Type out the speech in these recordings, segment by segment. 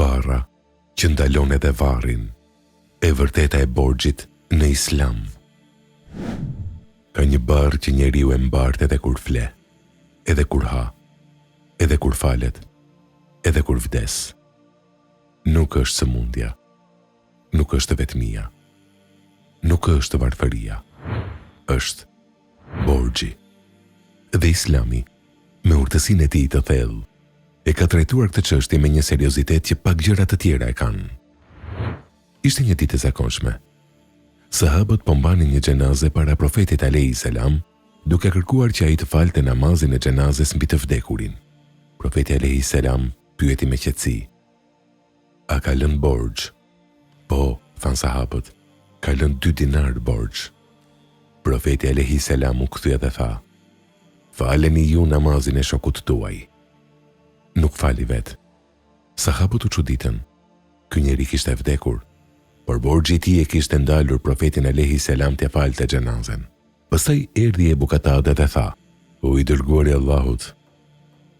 Barra që ndalon edhe varrin, e vërteta e borxhit në Islam. Ka një barë që njeriu e mbart edhe kur fle, edhe kur ha, edhe kur falet, edhe kur vdes. Nuk është sëmundja, nuk është vetmia, nuk është varfëria, është borxhi. Dhe Islami, me urtësinë e tij të thellë, e ka trajtuar këtë çështje me një seriozitet që pak gjëra të tjera e kanë. Ishte një ditë e zakonshme. Sahabët po mbanin një xhenaze para profetit alayhis salam, duke kërkuar që ai të falte namazin e xhenazes mbi të vdekurin. Profeti alayhis salam pyeti me qetësi: "A ka lënë borxh?" "Po," than sahabët, "ka lënë 2 dinar borxh." Profeti alayhis salam u kthye dhe tha: "Faleni ju namazin e shokut tuaj." Nuk fali vetë. Sahabët u çuditën. Ky njeri kishte vdekur, por borxhi i tij e kishte ndalur profetin alayhis salam të falte xhenazen. Pastaj erdhi Ebu Katada dhe tha: "O i dërguari i Allahut,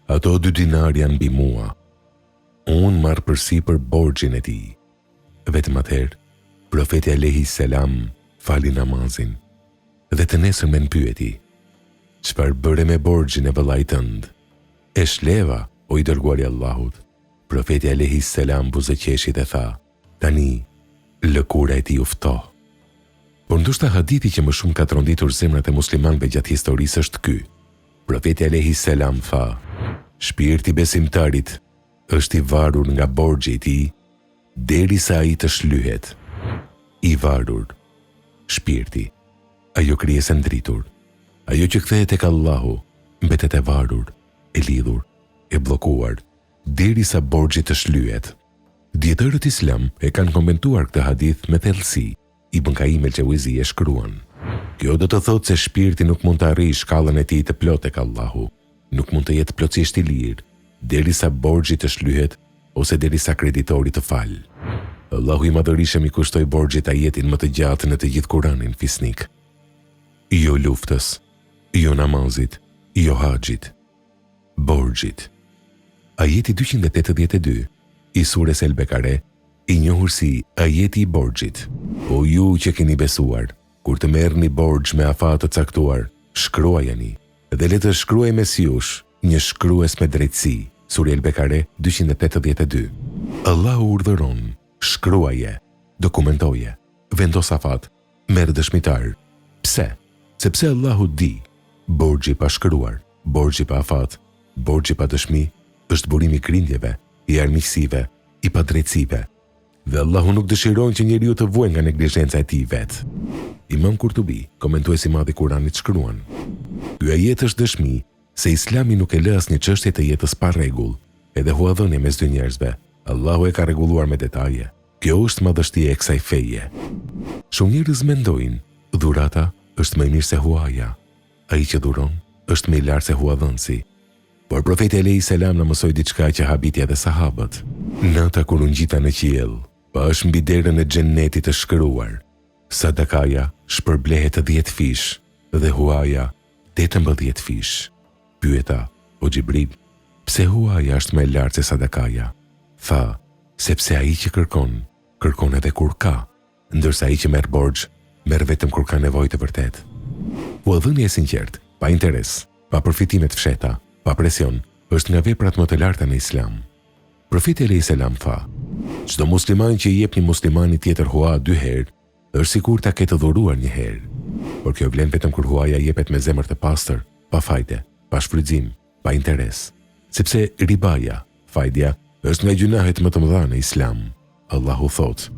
ato 2 dinar janë mbi mua. Unë marr përsipër borxhin e tij." Vetëm atëherë, profeti alayhis salam fali namazin dhe të nesërmen pyeti: "Çfarë bëre me borxhin e vëllait tënd?" "E shleva, o i dërguari i Allahut." Profeti alayhis salam buzëqeshi dhe tha: "Tani lëkura e tij u ftoh." Por ndoshta hadithi që më shumë ka tronditur zemrat e muslimanëve gjatë historisë është ky. Profeti alayhis salam tha: "Shpirti besimtarit është i varur nga borxhi i tij derisa ai të shlyhet." I varur, shpirti, ajo krijesë ndritur, ajo që kthehet tek Allahu, mbetet e varur, e lidhur, e bllokuar, derisa borxhi të shlyhet. Dietarët islam e kanë komentuar këtë hadith me thellësi. Ibn Qayyim el-Jawziyja shkruan: "Kjo do të thotë se shpirti nuk mund të arrijë shkallën e tij të plotë tek Allahu, nuk mund të jetë plotësisht i lirë, derisa borxhi të shlyhet ose derisa kreditori të falë. Allahu i Madhërisëm i kushtoi borxhit ajetin më të gjatë në të gjithë Kur'anin fisnik. Jo luftës, jo namazit, jo haxhit, borxhit." Ajeti 282 i surës El-Bekare, i njohur si ajeti i borxhit: "O ju që keni besuar, kur të merrni borxh me afat të caktuar, shkruajeni dhe le të shkruaj mes jush një shkrues me drejtësi." Surë El-Bekare 282. Allahu urdhëron: shkruaje, dokumentoje, vendos afat, merr dëshmitar. Pse? Sepse Allahu di, borxhi pa shkruar, borxhi pa afat, borxhi pa dëshmi është burimi i krindjeve, i armiqësive, i padrejtësive. Dhe Allahu nuk dëshiron që njeriu të vuajë nga neglizhenca e tij vet. Imam Kurtubi, komentuesi i madh i Kuranit, shkruan: "Ky ajet është dëshmi se Islami nuk e lë asnjë çështje të jetës pa rregull, edhe huadhënie mes dy njerëzve. Allahu e ka rregulluar me detaje. Kjo është madhështia e kësaj feje." Shumë njerëz mendojnë, dhurata është më e mirë se huaja. Ai që dhuron është më i lartë se huadhënësi. Por profeti alayhis salam na mësoi diçka që habiti edhe sahabët. Nata kur u ngjita në qiell, pash mbi derën e xhennetit të shkruar: sadakaja shpërblehet 10 fish dhe huaja 18 fish. Pyeta: "O Xhibril, pse huaja është më e lartë se sadakaja?" Tha: "Sepse ai që kërkon edhe kur ka, ndërsa ai që merr borxh, merr vetëm kur ka nevojë të vërtet." Huadhënia e sinqertë, pa interes, pa përfitime të fshehta, pa presion, është nga veprat më të larta në Islam. Profeti alayhis salam tha: "Çdo musliman që i jep një muslimani tjetër hua 2 herë, është sikur ta ketë dhuruar 1 herë. Por kjo vlen vetëm kur huaja jepet me zemër të pastër, pa fajde, pa shfrytëzim, pa interes. Sepse ribaja, fajdja, është nga gjunahet më të mëdha në Islam. Allahu thot: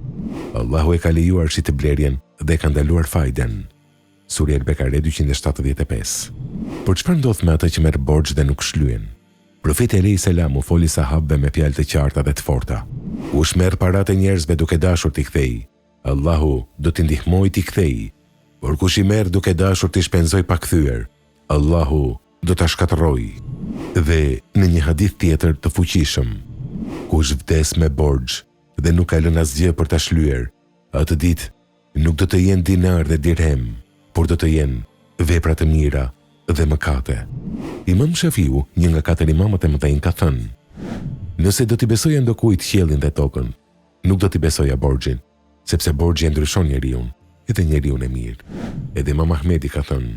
Allahu e ka lejuar shi të blerjen dhe ka ndaluar fajden." Surja El-Bekare 275. Por çfarë ndodh me ata që merr borxh dhe nuk shlyen? Profeti alayhis salam u foli sahabëve me fjalë të qarta dhe të forta: "Kush merr paratë e njerëzve duke dashur t'i kthejë, Allahu do t'i ndihmojë t'i kthejë. Por kush i merr duke dashur t'i shpenzoj pa kthyer, Allahu do ta shkatërrojë." Dhe në një hadith tjetër të fuqishëm: "Kush vdes me borxh dhe nuk ka lënë asgjë për ta shlyer, atë ditë nuk do të jenë dinar dhe dirhem, por do të jenë vepra të mira dhe mëkate." Imam Shafiu, një nga 4 imamët e mëdhenj, ka thënë: Nëse do t'i besoja ndokujt qiellin dhe tokën, nuk do t'i besoja borxhin, sepse borxhi e ndryshon njeriun, edhe njeriun e mirë. Edhe Imam Ahmedi ka thënë,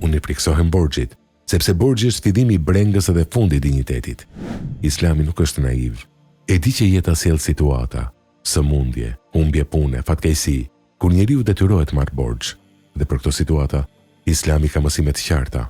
unë i friksohem borxhit, sepse borxhi është fillimi i brengës edhe fundi i dinjitetit. Islami nuk është naiv. E di që jeta sjell situata, sëmundje, humbje pune, fatkeqësi, kur njeriu detyrohet marrë borxh. Dhe për këto situata, Islami ka mësime të qarta.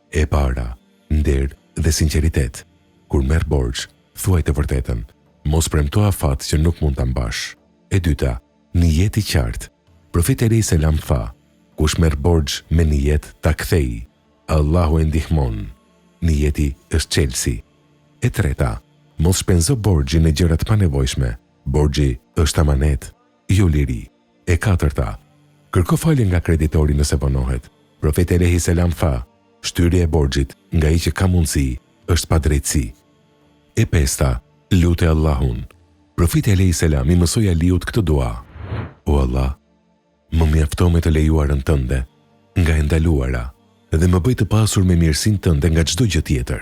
E para, nder dhe sinqeritet. Kur merr borxh, thuaj të vërtetën, mos premto afat që nuk mund ta mbash. E dyta, nijet i qartë. Profeti alayhis salam tha, kush merr borxh me nijet ta kthej, Allahu e ndihmon. Nijeti është çelësi. E treta, mos shpenzo borxhin në gjëra të panevojshme. Borxhi është amanet, jo liri. E katërta, kërko falje nga kreditori nëse vonohet. Profeti alayhis salam tha, shtyrja e borxhit nga ai që ka mundësi është padrejtësi. E pesta, lute Allahun. Profeti alayhis salam i mësoi Aliut këtë dua. O Allah, më mjafto me të lejuarën tënde nga e ndaluara dhe më bëj të pasur me mirësinë tënde nga çdo gjë tjetër.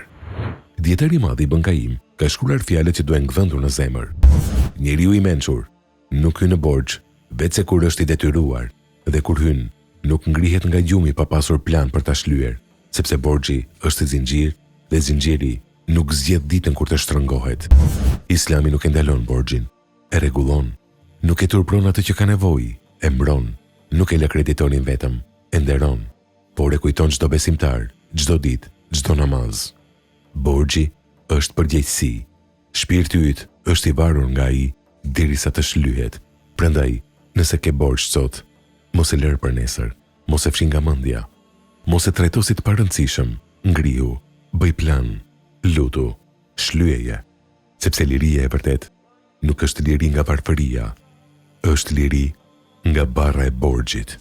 Dietari i madh Ibn Qayyim ka shkruar fjalët që duhen gdhëndur në zemër. Njeriu i mençur nuk hyn në borxh vetëse kur është i detyruar, dhe kur hyn nuk ngrihet nga gjumi pa pasur plan për ta shlyer, sepse borxhi është zinxhir dhe zinxhiri nuk zgjedh ditën kur të shtrëngohet. Islami nuk e ndalon borxhin, e rregullon, nuk e turpron atë që ka nevojë, e mbron, nuk e lë kreditorin vetëm, e nderon, por e kujton çdo besimtar, çdo ditë, çdo namaz. Borxhi është përgjegjësi. Shpirti yt është i varur nga ai derisa të shlyhet. Prandaj, nëse ke borxh sot, mos e lër për nesër, mos e fshi nga mendja. Mos e trajto si të parëndësishëm, ngrihu, bëj plan, lutu, shlyeje, sepse liria e vërtet nuk është liri nga varfëria, është liri nga barra e borxhit.